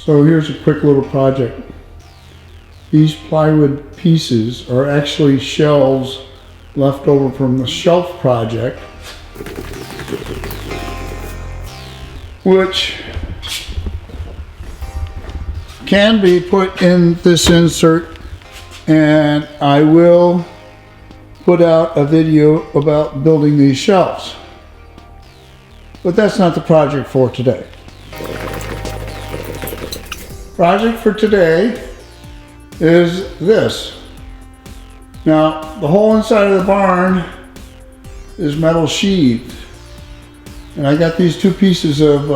So here's a quick little project. These plywood pieces are actually shelves left over from the shelf project, which can be put in this insert, and I will put out a video about building these shelves. But that's not the project for today. Project for today is this. Now, the whole inside of the barn is metal sheathed. And I got these two pieces of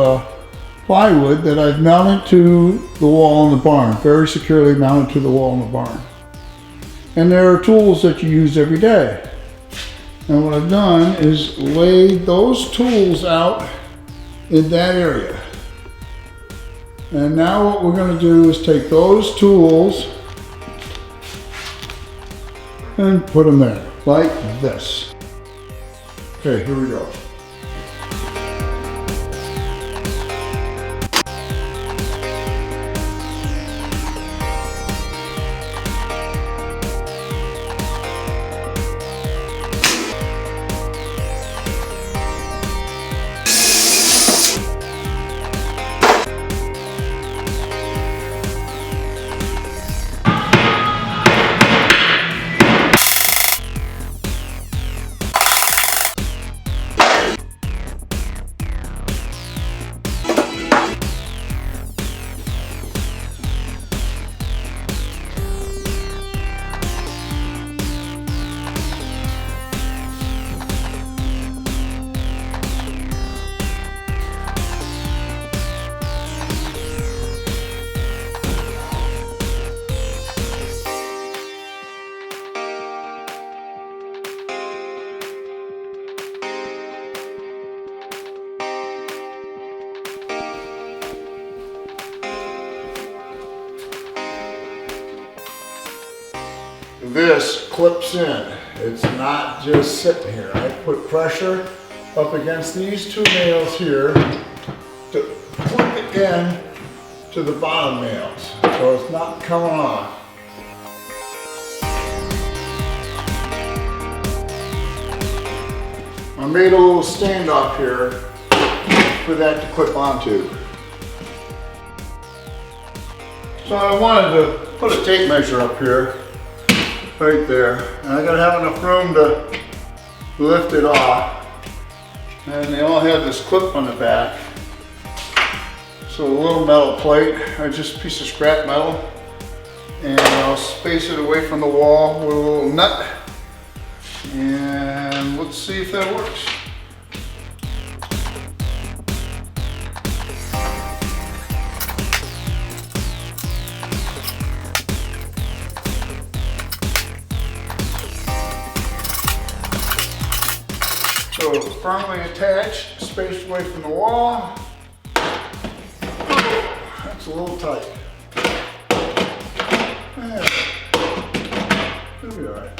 plywood that I've mounted to the wall in the barn, very securely mounted to the wall in the barn. And there are tools that you use every day. And what I've done is laid those tools out in that area. And now what we're going to do is take those tools and put them there, like this. Okay, here we go. This clips in. It's not just sitting here. I put pressure up against these two nails here to clip it in to the bottom nails, so it's not coming off. I made a little standoff here for that to clip onto. So I wanted to put a tape measure up here, right there, and I gotta have enough room to lift it off. And they all have this clip on the back. So a little metal plate, just a piece of scrap metal, and I'll space it away from the wall with a little nut, and let's see if that works. So firmly attached, spaced away from the wall. That's a little tight. Yeah. It'll be all right.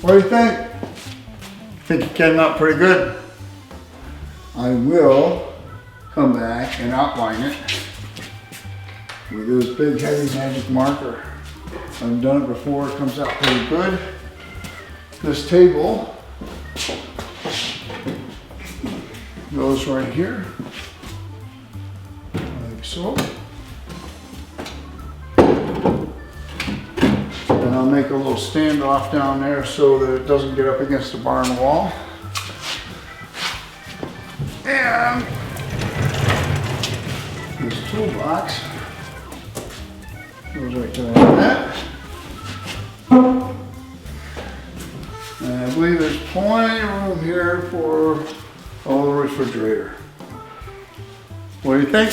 What do you think? I think it came out pretty good. I will come back and outline it with this big heavy magic marker. I've done it before, it comes out pretty good. This table goes right here, like so. And I'll make a little standoff down there so that it doesn't get up against the barn wall. And this toolbox goes right there like that. And I believe there's plenty of room here for a little refrigerator. What do you think?